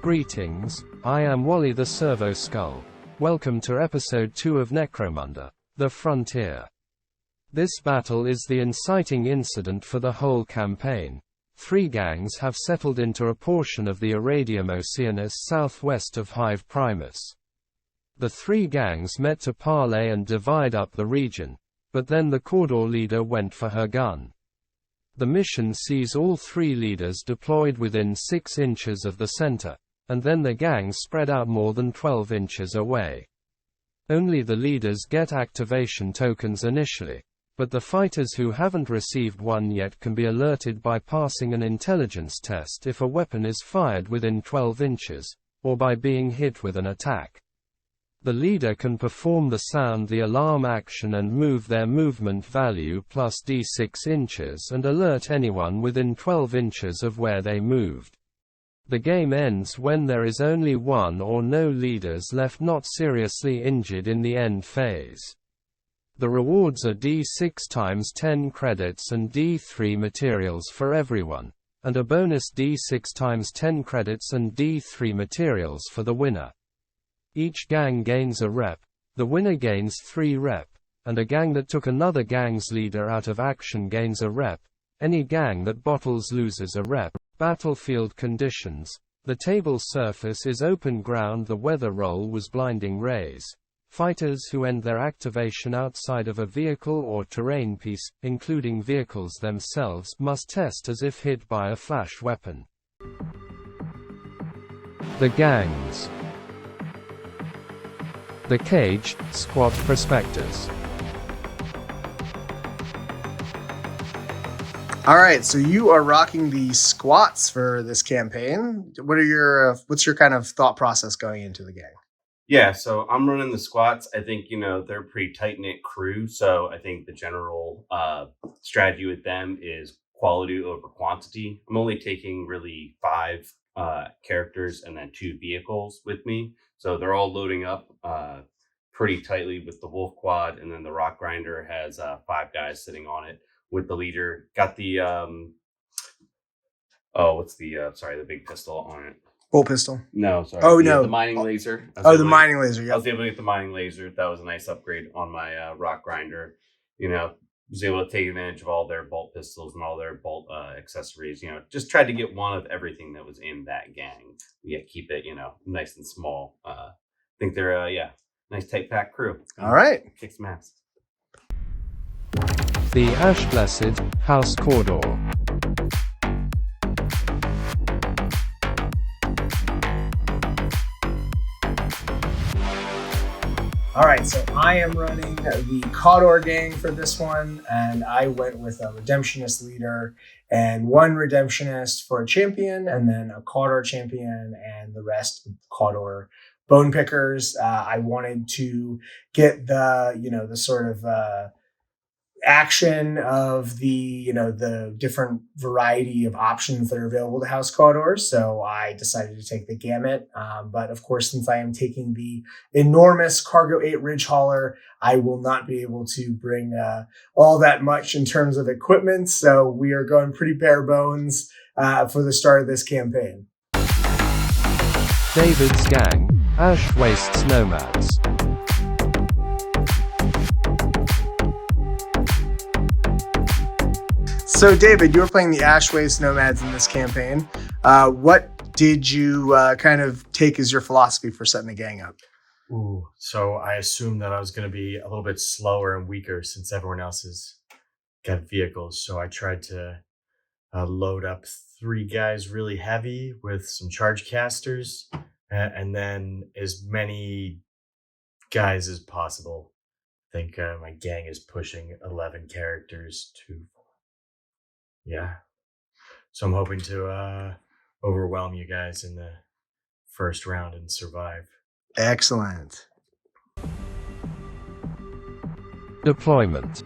Greetings, I am Wally the Servo Skull. Welcome to episode 2 of Necromunda, The Frontier. This battle is the inciting incident for the whole campaign. 3 gangs have settled into a portion of the Irradium Oceanus southwest of Hive Primus. The 3 gangs met to parley and divide up the region, but then the Cawdor leader went for her gun. The mission sees all 3 leaders deployed within 6 inches of the center, and then the gangs spread out more than 12 inches away. Only the leaders get activation tokens initially, but the fighters who haven't received one yet can be alerted by passing an intelligence test if a weapon is fired within 12 inches, or by being hit with an attack. The leader can perform the sound the alarm action and move their movement value plus d6 inches and alert anyone within 12 inches of where they moved. The game ends when there is only one or no leaders left not seriously injured in the end phase. The rewards are d6 times 10 credits and d3 materials for everyone, and a bonus d6 times 10 credits and d3 materials for the winner. Each gang gains a rep, the winner gains 3 rep, and a gang that took another gang's leader out of action gains a rep. Any gang that bottles loses a rep. Battlefield conditions. The table surface is open ground. The weather roll was blinding rays. Fighters who end their activation outside of a vehicle or terrain piece, including vehicles themselves, must test as if hit by a flash weapon. The gangs. The Cage, Squad Prospectors. All right, so you are rocking the squats for this campaign. What's your kind of thought process going into the gang? Yeah, so I'm running the squats. I think, they're a pretty tight-knit crew, so I think the general strategy with them is quality over quantity. I'm only taking really 5 characters and then 2 vehicles with me. So they're all loading up pretty tightly with the Wolf Quad, and then the Rock Grinder has 5 guys sitting on it with the leader. Got the the big pistol on it. Bolt pistol? No, sorry. Oh, no. The mining laser. The mining laser, yeah. I was able to get the mining laser. That was a nice upgrade on my Rock Grinder. Was able to take advantage of all their bolt pistols and all their bolt accessories. Just tried to get one of everything that was in that gang. Yeah, keep it, nice and small. I think they're, nice tight pack crew. All right. Kick some ass. The Ash Blessed, House Cawdor. All right, so I am running the Cawdor gang for this one, and I went with a Redemptionist leader and 1 Redemptionist for a champion, and then a Cawdor champion, and the rest Cawdor bone pickers. I wanted to get the sort of action of the different variety of options that are available to House Cawdor, so I decided to take the gamut. But of course, since I am taking the enormous Cargo 8 Ridge Hauler, I will not be able to bring all that much in terms of equipment, so we are going pretty bare bones for the start of this campaign. David's gang, Ash Wastes Nomads. So, David, you were playing the Ash Waste Nomads in this campaign. What did you kind of take as your philosophy for setting the gang up? So I assumed that I was going to be a little bit slower and weaker since everyone else has got vehicles. So I tried to load up 3 guys really heavy with some charge casters, and then as many guys as possible. I think my gang is pushing 11 characters to... Yeah. So I'm hoping to overwhelm you guys in the first round and survive. Excellent. Deployment.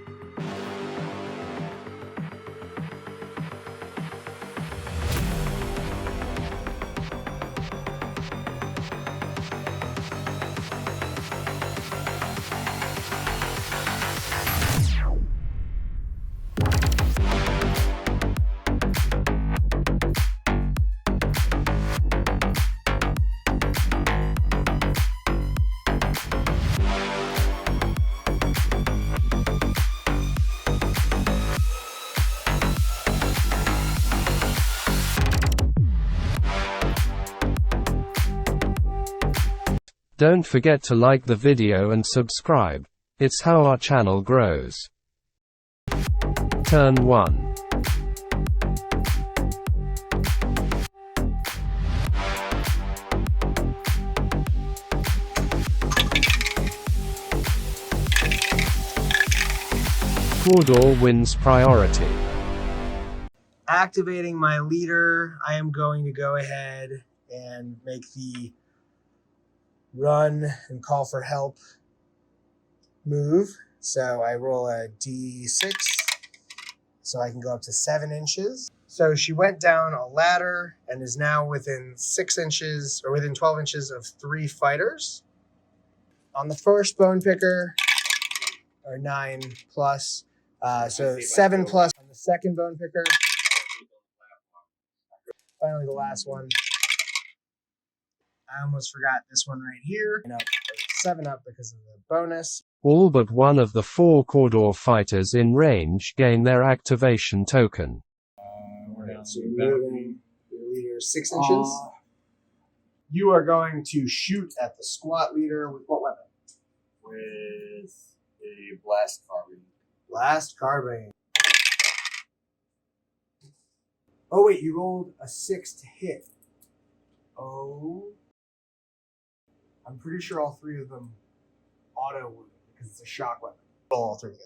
Don't forget to like the video and subscribe. It's how our channel grows. Turn 1. Cawdor wins priority. Activating my leader, I am going to go ahead and make the run and call for help move. So I roll a d6 so I can go up to 7 inches. So she went down a ladder and is now within 6 inches or within 12 inches of 3 fighters. On the first bone picker, or 9 plus, so 7 plus on the second bone picker. Finally, the last one. I almost forgot this one right here. 7 up because of the bonus. All but one of the 4 Cawdor fighters in range gain their activation token. So you're moving your leader 6 inches. You are going to shoot at the squat leader with what weapon? With a blast carbine. Blast carbine. Oh wait, you rolled a 6 to hit. Oh. I'm pretty sure all 3 of them auto wound because it's a shock weapon. Roll all 3 together.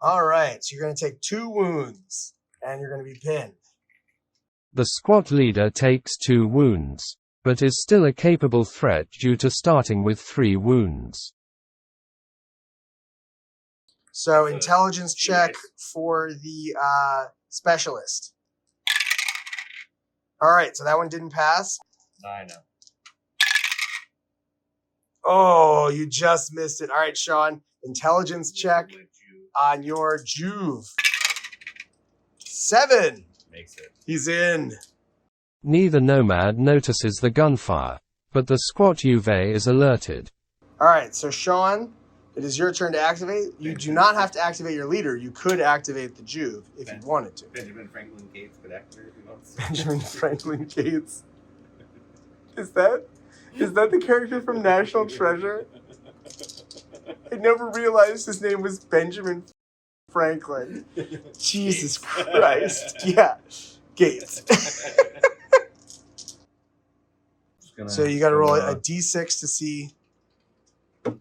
Alright, so you're going to take 2 wounds and you're going to be pinned. The squat leader takes 2 wounds, but is still a capable threat due to starting with 3 wounds. So intelligence check for the specialist. Alright, so that one didn't pass. 9 up. Oh, you just missed it. All right, Sean. Intelligence check on your Juve. 7. Makes it. He's in. Neither Nomad notices the gunfire, but the squat Juve is alerted. All right, so Sean, it is your turn to activate. You do not have to activate your leader. You could activate the Juve if you wanted to. Benjamin Franklin Gates could activate if he wants. Benjamin Franklin Gates. Is that the character from National Treasure? I never realized his name was Benjamin Franklin. Jesus Christ. Yeah. Gates. So you got to roll a d6 to see. All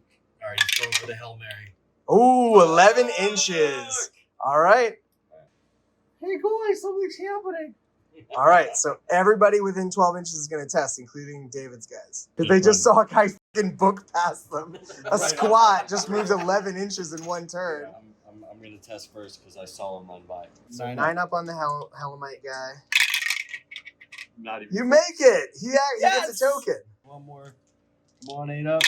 right, he's going for the Hail Mary. Oh, 11 inches. All right. Hey guys, something's happening. All right, so everybody within 12 inches is going to test, including David's guys. Because they just saw a guy fucking book past them. A squat just moved 11 inches in one turn. Yeah, I'm going to test first because I saw him run by. So 9 up on the Hellamite guy. Not even. You make it! He gets a token. One more. Come on, 8 up.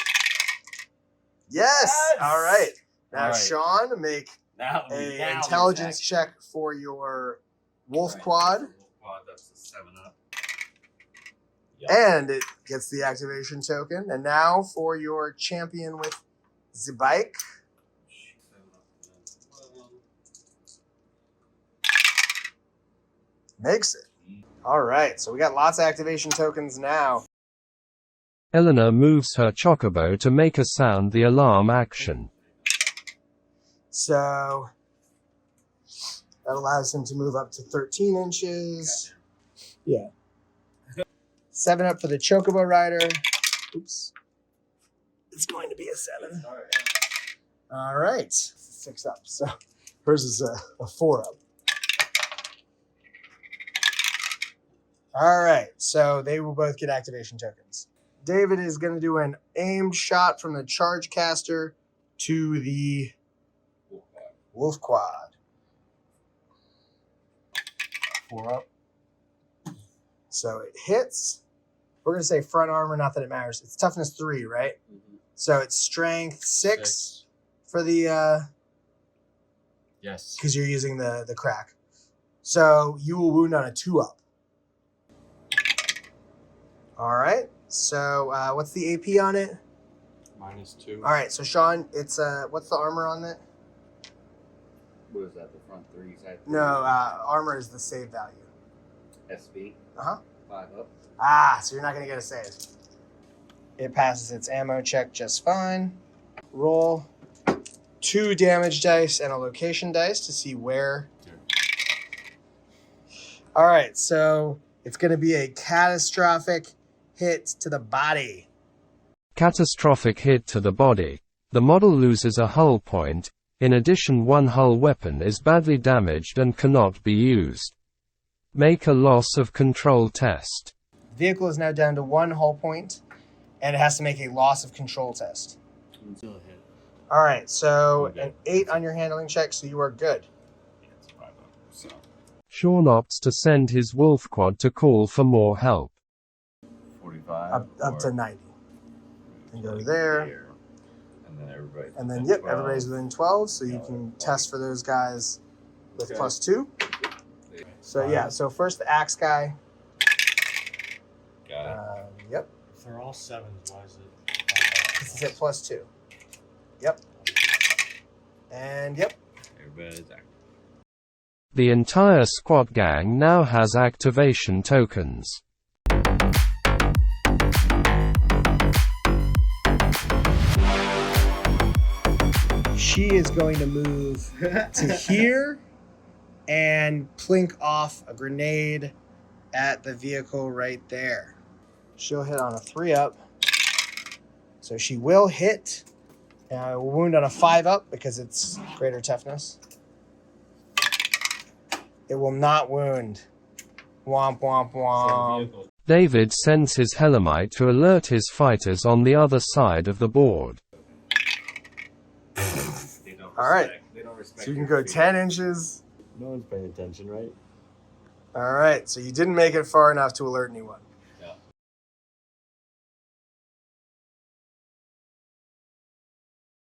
Yes! All right. Now, All right. Sean, make Now intelligence check for your Wolf Quad. Wolf Quad, that's a 7 up. Yep. And it gets the activation token. And now for your champion with the bike. Makes it. All right, so we got lots of activation tokens now. Eleanor moves her chocobo to make a sound the alarm action. So that allows him to move up to 13 inches. Yeah. 7 up for the chocobo rider. Oops. It's going to be a 7. All right. 6 up. So hers is a 4 up. All right. So they will both get activation tokens. David is going to do an aimed shot from the charge caster to the Wolf Quad. 4 up. So it hits. We're going to say front armor, not that it matters. It's toughness 3, right? Mm-hmm. So it's strength 6 for the... Yes. Because you're using the crack. So you will wound on a 2 up. All right. So what's the AP on it? -2. All right. So Sean, it's what's the armor on it? What is that? The front 3 side? No, armor is the save value. SB. 5 up. Ah, so you're not gonna get a save. It passes its ammo check just fine. Roll 2 damage dice and a location dice to see where. All right, so it's going to be a catastrophic hit to the body. Catastrophic hit to the body. The model loses a hull point. In addition, one hull weapon is badly damaged and cannot be used. Make a loss of control test. Vehicle is now down to 1 hull point, and it has to make a loss of control test. Until it hit. All right, so an 8 on your handling check, so you are good. Yeah, it's 5 up. So Sean opts to send his wolf quad to call for more help. 45. Up to 90. And go there. And then everybody. And then, yep, everybody's within 12, so you can test for those guys with +2. So, yeah, so first the axe guy. Got it. Yep, If they're all 7s, why is it? this is at +2. Yep. And, yep. Everybody's active. The entire squad gang now has activation tokens. She is going to move to here and plink off a grenade at the vehicle right there. She'll hit on a 3-up. So she will hit. Wound on a 5-up because it's greater toughness. It will not wound. Womp, womp, womp. David sends his Hellamite to alert his fighters on the other side of the board. All right. So you can go 10 inches. No one's paying attention, right? All right. So you didn't make it far enough to alert anyone. Yeah.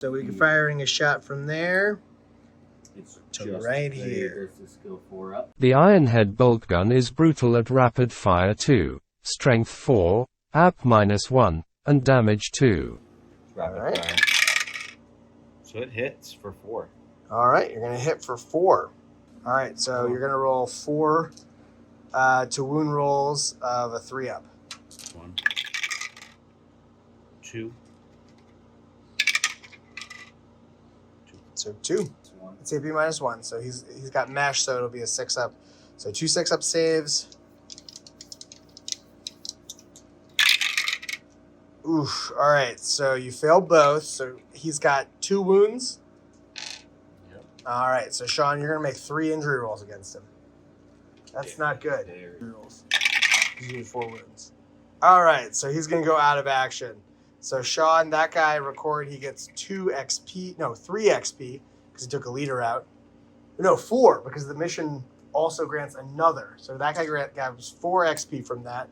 So we can firing a shot from there. It's To just right there. here. There's the skill 4 up. The Ironhead bolt gun is brutal at rapid fire 2, strength 4, AP -1, and damage 2. Rapid All right. fire. So it hits for 4. All right. You're going to hit for 4. All right. So you're going to roll 4 to wound rolls of a 3-up. 1, 2, So 2. 1. It's AP -1. So he's got mesh, so it'll be a 6-up. So 2 6-up saves. Oof. All right. So you failed both. So he's got 2 wounds. Yep. All right. So Sean, you're gonna make 3 injury rolls against him. That's not good. There. Rolls. You need 4 wounds. All right. So he's gonna go out of action. So Sean, that guy record. He gets 2 XP. No, 3 XP because he took a leader out. No, 4 because the mission also grants another. So that guy grabs 4 XP from that.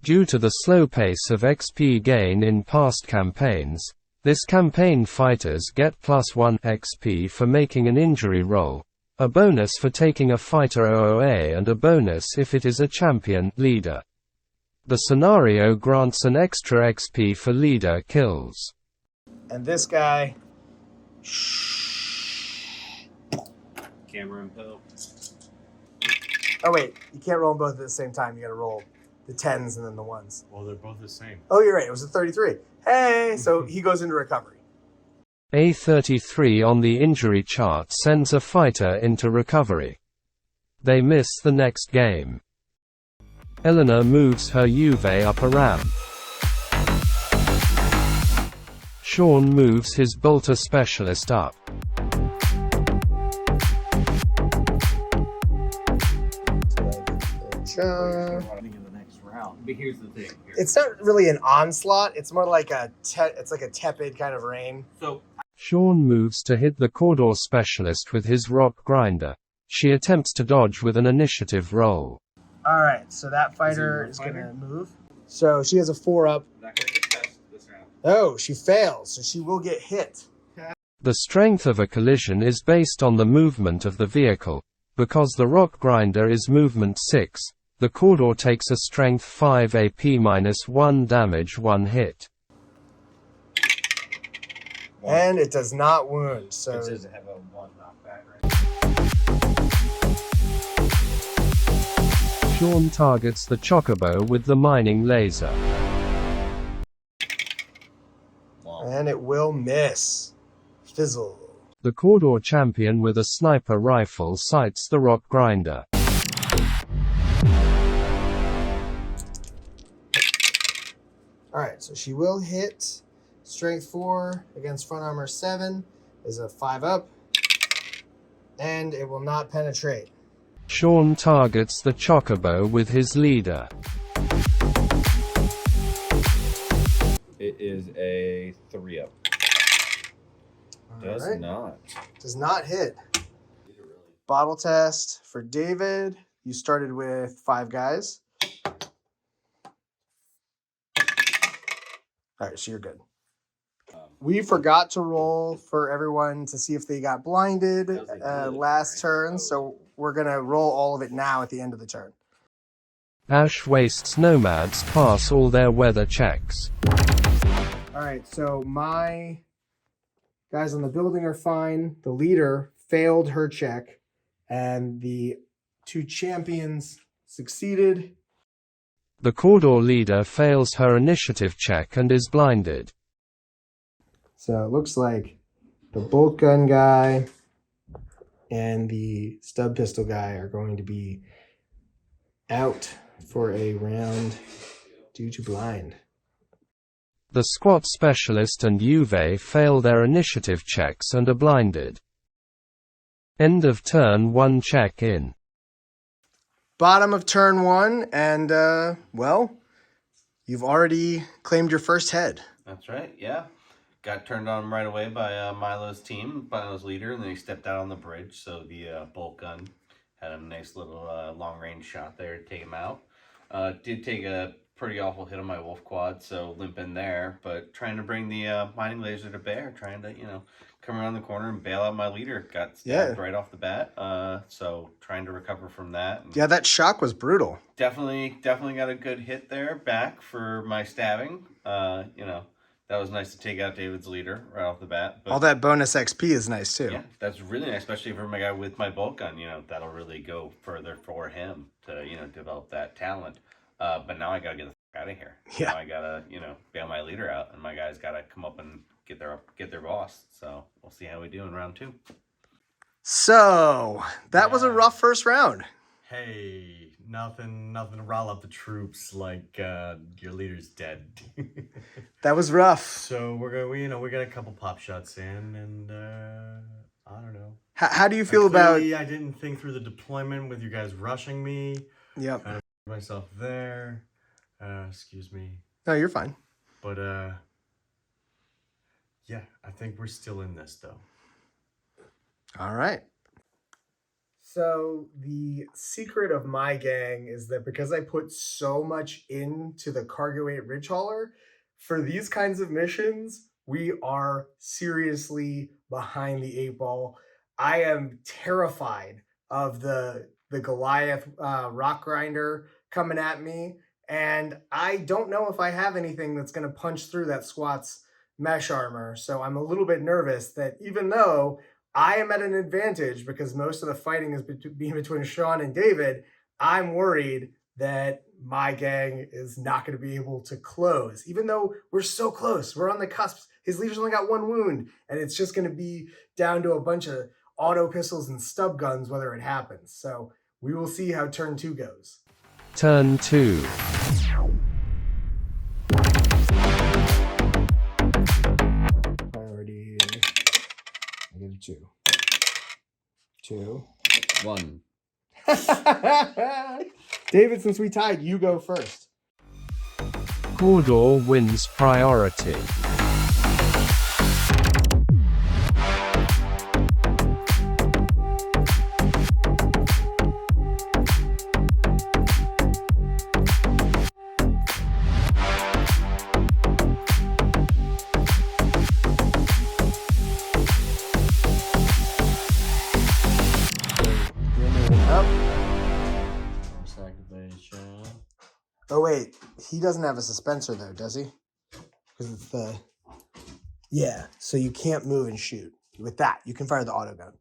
Due to the slow pace of XP gain in past campaigns, this campaign fighters get +1 XP for making an injury roll, a bonus for taking a fighter OOA, and a bonus if it is a champion leader. The scenario grants an extra XP for leader kills. And this guy. Camera info. Oh wait, you can't roll them both at the same time. You got to roll the 10s and then the 1s. Well, they're both the same. Oh, you're right. It was a 33. Hey, so he goes into recovery. A 33 on the injury chart sends a fighter into recovery. They miss the next game. Eleanor moves her UV up a ramp. Sean moves his bolter specialist up. But here's the thing. It's not really an onslaught. It's more like it's like a tepid kind of rain. So Sean moves to hit the Cawdor specialist with his rock grinder. She attempts to dodge with an initiative roll. All right, so that fighter is going to move. So she has a 4-up. not gonna get tested this round. Oh, she fails, so she will get hit. The strength of a collision is based on the movement of the vehicle. Because the rock grinder is movement 6, the Cawdor takes a strength 5 AP -1 damage 1 hit. And it does not wound. So It says it have a 1 knockback, right? Sean targets the chocobo with the mining laser. And it will miss. Fizzle. The Cawdor champion with a sniper rifle sights the rock grinder. Alright, so she will hit. Strength 4 against front armor 7 is a 5 up. And it will not penetrate. Sean targets the chocobo with his leader. It is a 3 up. Does Alright. not. Does not hit. Bottle test for David. You started with 5 guys. Alright, so you're good. We forgot to roll for everyone to see if they got blinded last turn, so we're going to roll all of it now at the end of the turn. Ash wastes Nomads pass all their weather checks. Alright, so my guys on the building are fine. The leader failed her check, and the 2 champions succeeded. The Cawdor leader fails her initiative check and is blinded. So it looks like the bolt gun guy and the stub pistol guy are going to be out for a round due to blind. The squat specialist and Juve fail their initiative checks and are blinded. End of turn 1 check in. Bottom of turn 1, and well, you've already claimed your first head. That's right, yeah. Got turned on right away by Milo's team, Milo's leader, and then he stepped out on the bridge, so the bolt gun had a nice little long-range shot there to take him out. Did take a pretty awful hit on my wolf quad, so limp in there, but trying to bring the mining laser to bear, trying to, come around the corner and bail out my leader. Got stabbed right off the bat, so trying to recover from that. Yeah, that shock was brutal. Definitely got a good hit there back for my stabbing. That was nice to take out David's leader right off the bat. But all that bonus XP is nice too. Yeah, that's really nice, especially for my guy with my bolt gun. That'll really go further for him to, develop that talent. But now I gotta get the fuck out of here. Yeah. Now I gotta, bail my leader out, and my guys gotta come up and get their boss. So we'll see how we do in round 2. So that was a rough first round. Hey, nothing to rile up the troops like your leader's dead. That was rough. So we got a couple pop shots in, and I don't know. How do you feel about? I didn't think through the deployment with you guys rushing me. Yep. I myself there. Excuse me. No, you're fine. But yeah, I think we're still in this though. All right. So the secret of my gang is that because I put so much into the Cargo 8 Ridge Hauler, for these kinds of missions, we are seriously behind the 8 ball. I am terrified of the Goliath rock grinder coming at me, and I don't know if I have anything that's going to punch through that squat's mesh armor. So I'm a little bit nervous that even though I am at an advantage because most of the fighting is being between Sean and David, I'm worried that my gang is not going to be able to close. Even though we're so close, we're on the cusp. His leader's only got 1 wound, and it's just going to be down to a bunch of auto pistols and stub guns whether it happens. So we will see how turn 2 goes. Turn 2. Priority. -2. 2. 1. David, since we tied, you go first. Cawdor wins priority. Oh wait, he doesn't have a suspensor though, does he? Because it's the... Yeah, so you can't move and shoot. With that, you can fire the auto gun.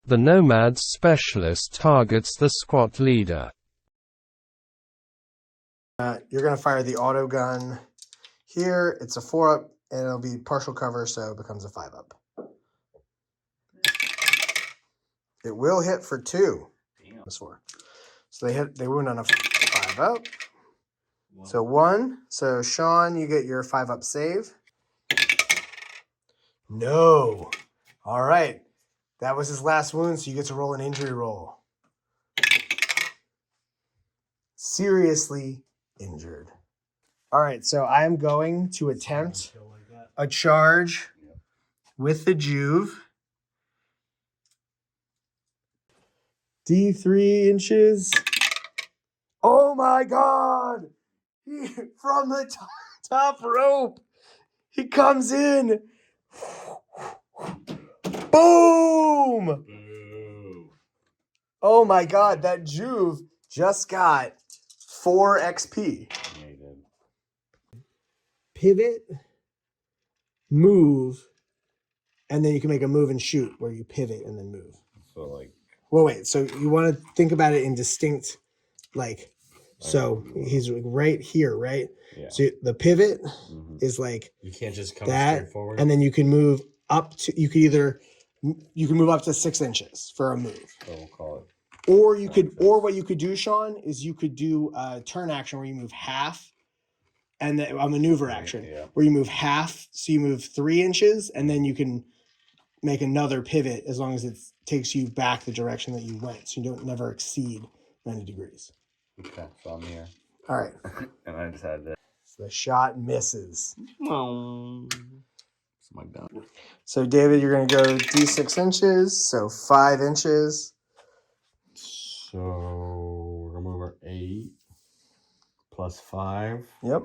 The Nomads specialist targets the squat leader. You're going to fire the auto gun here. It's a 4-up And it'll be partial cover, so it becomes a 5-up. It will hit for 2. Damn. That's 4. So they wound on a 5-up. So 1. So Sean, you get your 5-up save. No. All right. That was his last wound, so you get to roll an injury roll. Seriously injured. All right, so I'm going to attempt a charge with the Juve. D3 inches. Oh my God! From the top rope, he comes in. Boom! Boo. Oh my God, that Juve just got 4 XP. Yeah, you did. Pivot, move, and then you can make a move and shoot where you pivot and then move. So like. Well, wait, so you want to think about it in distinct, like, so he's right here, right? Yeah. So the pivot is like You can't just come that, straight forward. and then you can move up to, you can move up to 6 inches for a move. So we'll call it. Or you could, or what you could do, Sean, is you could do a turn action where you move half, and then a maneuver action where you move half, so you move 3 inches, and then you can make another pivot as long as it takes you back the direction that you went, so you don't never exceed 90 degrees. Okay, so I'm here. All right. And I decided that. So the shot misses. So my gun. So David, you're going to go D6 inches, so 5 inches. So we're gonna move our 8 plus 5. Yep.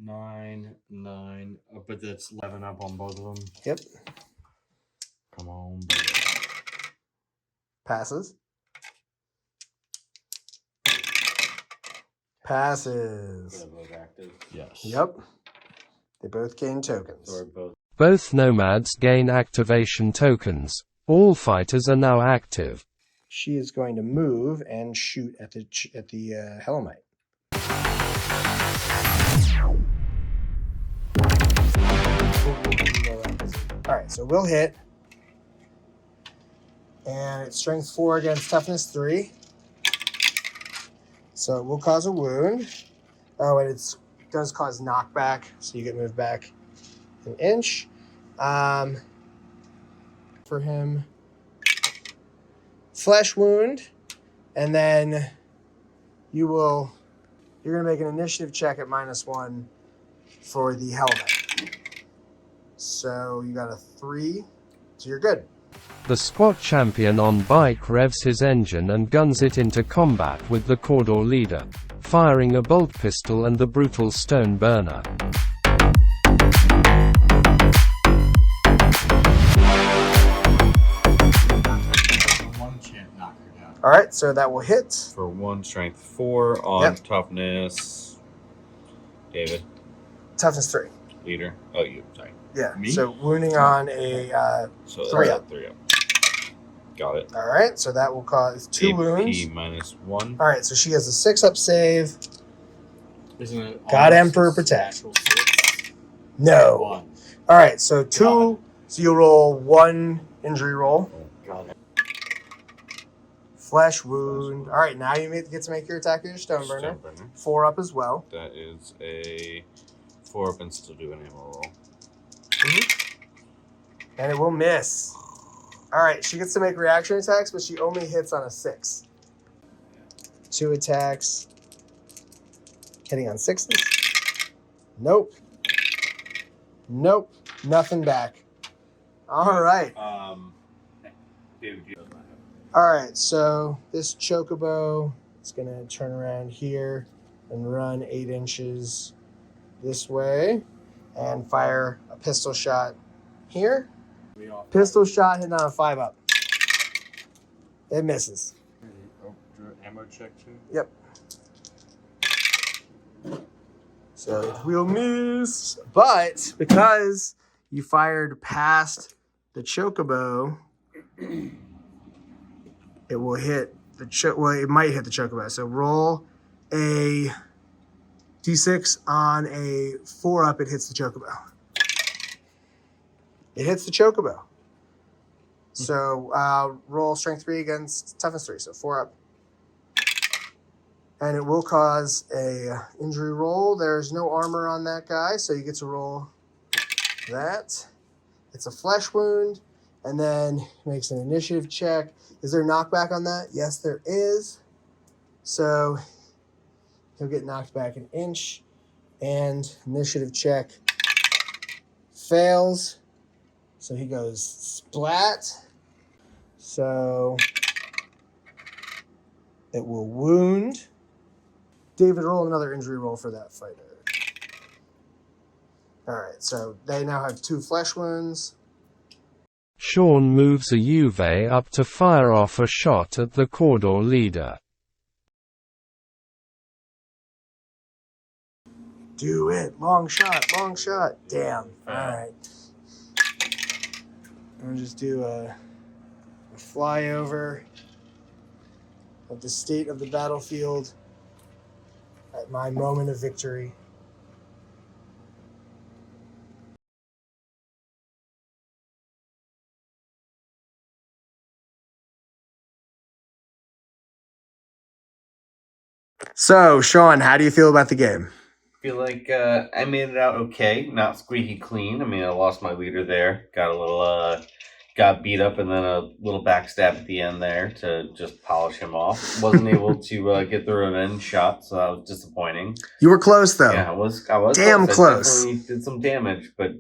9, 9. But that's 11 up on both of them. Yep. Come on, baby. Passes. Passes. They're both active. Yes. Yep. They both gain tokens. So we're both. Both nomads gain activation tokens. All fighters are now active. She is going to move and shoot at the Hellamite. All right, so we'll hit. And it's strength 4 against toughness 3. So it will cause a wound. Oh, and it does cause knockback, so you get moved back an inch. For him, flesh wound, and then you're gonna make an initiative check at -1 for the helmet. So you got a 3, so you're good. The squat champion on bike revs his engine and guns it into combat with the Cawdor leader, firing a bolt pistol and the brutal stone burner. One can't knock her down. All right, so that will hit. For 1 strength 4 on toughness. David, Toughness 3. leader. Oh, you. Sorry. Yeah. Me? So wounding on a So 3 up. 3 up. Got it. All right, so that will cause 2 wounds. AP -1. All right, so she has a 6-up save. Isn't it? God almost Emperor a protect. natural 6? No. 1. All right, so 2. So you'll roll 1 injury roll. Got it. Flesh wound. All right, now you get to make your attack with your stone burner. Stone burner. 4 up as well. That is a 4 up and still do an ammo roll. And it will miss. All right, she gets to make reaction attacks, but she only hits on a 6. 2 attacks. Hitting on 6s. Nope. Nope. Nothing back. All right. David, you does not have. All right, so this chocobo is going to turn around here and run 8 inches this way and fire a pistol shot here. Pistol shot hitting on a 5-up. It misses. Oh, do an ammo check too? Yep. So it will miss, but because you fired past the chocobo, it will hit the well, it might hit the chocobo. So roll a D6 on a 4-up, it hits the chocobo. It hits the chocobo. So roll strength 3 against toughness 3, so 4-up. And it will cause a injury roll. There's no armor on that guy, so you get to roll that. It's a flesh wound, and then makes an initiative check. Is there knockback on that? Yes, there is. So he'll get knocked back an inch, and initiative check fails. So he goes splat. So it will wound. David, roll another injury roll for that fighter. All right, so they now have 2 flesh wounds. Sean moves a Juve up to fire off a shot at the Cawdor leader. Do it. Long shot, long shot. Damn. All right. I'm gonna just do a flyover of the state of the battlefield at my moment of victory. So, Sean, how do you feel about the game? Feel like I made it out okay, not squeaky clean. I mean, I lost my leader there, got a little, got beat up, and then a little backstab at the end there to just polish him off. Wasn't able to get the revenge shot, so that was disappointing. You were close, though. Yeah, I was damn close. I definitely did some damage, but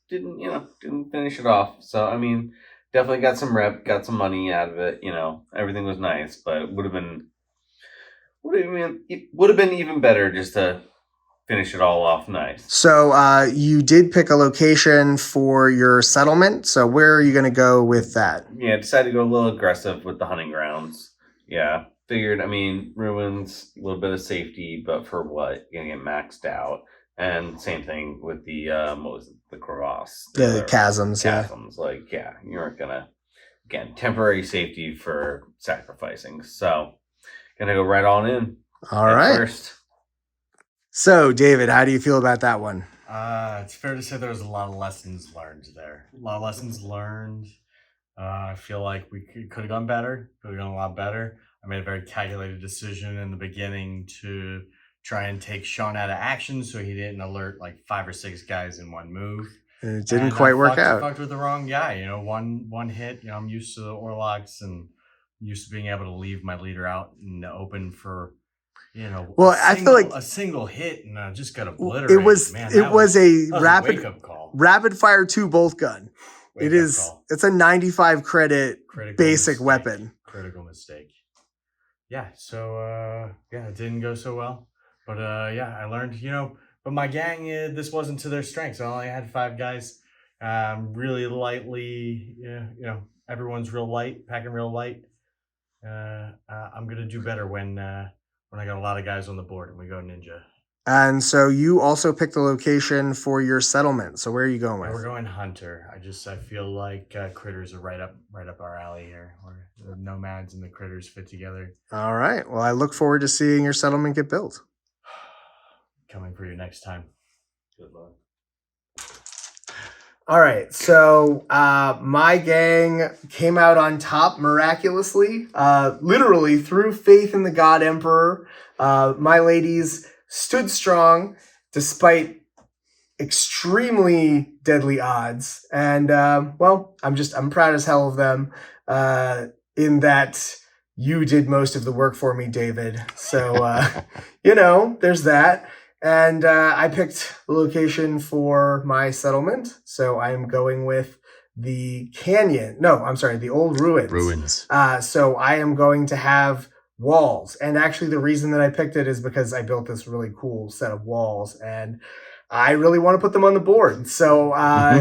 didn't finish it off. So I mean, definitely got some rep, got some money out of it. Everything was nice, but it would have been even better just to finish it all off nice. So you did pick a location for your settlement. So where are you going to go with that? Yeah, decided to go a little aggressive with the hunting grounds. Yeah, figured, ruins, a little bit of safety, but for what? Gonna get maxed out. And same thing with the, the crevasse. The chasms, Chasms, you aren't gonna, again, temporary safety for sacrificing. So, gonna go right on in. All right. First. So, David, how do you feel about that one? It's fair to say there was a lot of lessons learned there. A lot of lessons learned. I feel like we could have gone better. Could have gone a lot better. I made a very calculated decision in the beginning to try and take Sean out of action so he didn't alert like 5 or 6 guys in one move. It didn't quite work out. I fucked with the wrong guy. One hit. I'm used to the Orlocks and used to being able to leave my leader out in the open for I feel like a single hit and I just got obliterated. It was a wake-up call. Rapid fire 2 bolt gun. It's a 95 credit basic weapon. Critical mistake. Yeah, so it didn't go so well. But I learned, but my gang, this wasn't to their strengths. I only had 5 guys, really lightly, everyone's real light, packing real light. I'm going to do better when I got a lot of guys on the board and we go ninja. And so you also picked the location for your settlement. So where are you going with? We're going hunter. I feel like critters are right up our alley here. Where the nomads and the critters fit together. All right. Well, I look forward to seeing your settlement get built. Coming for you next time. Good luck. All right, so my gang came out on top miraculously, literally through faith in the God Emperor. My ladies stood strong despite extremely deadly odds. And, I'm proud as hell of them in that you did most of the work for me, David. So, there's that. And I picked the location for my settlement. So I am going with the the old ruins. So I am going to have walls. And actually the reason that I picked it is because I built this really cool set of walls and I really want to put them on the board. So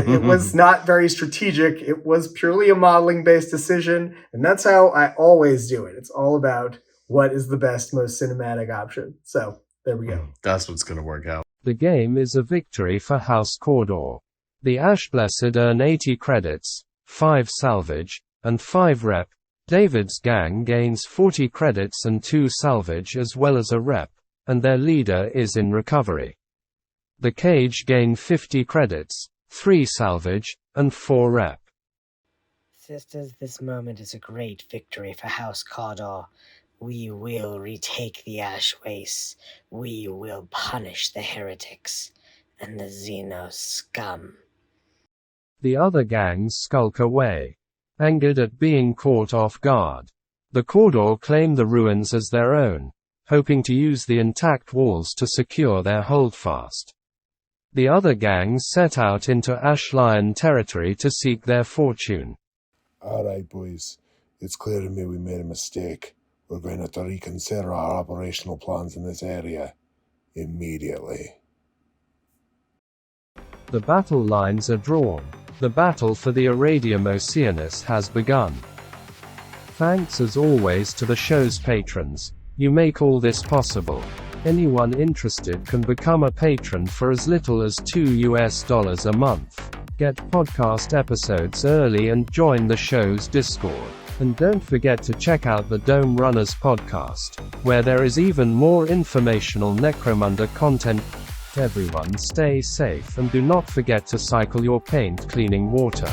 it was not very strategic. It was purely a modeling based decision. And that's how I always do it. It's all about what is the best, most cinematic option. So there we go. That's what's going to work out. The game is a victory for House Cawdor. The Ashblessed earn 80 credits, 5 salvage, and 5 rep. David's gang gains 40 credits and 2 salvage as well as a rep, and their leader is in recovery. The cage gained 50 credits, 3 salvage, and 4 rep. Sisters, this moment is a great victory for House Cawdor. We will retake the Ash Waste. We will punish the heretics and the Xenos scum. The other gangs skulk away, angered at being caught off guard. The Cawdor claim the ruins as their own, hoping to use the intact walls to secure their holdfast. The other gangs set out into Ash Lion territory to seek their fortune. Alright boys, it's clear to me we made a mistake. We're going to have to reconsider our operational plans in this area immediately. The battle lines are drawn. The battle for the Irradium Oceanus has begun. Thanks as always to the show's patrons. You make all this possible. Anyone interested can become a patron for as little as $2 a month. Get podcast episodes early and join the show's Discord. And don't forget to check out the Dome Runners podcast, where there is even more informational Necromunda content. Everyone stay safe and do not forget to cycle your paint cleaning water.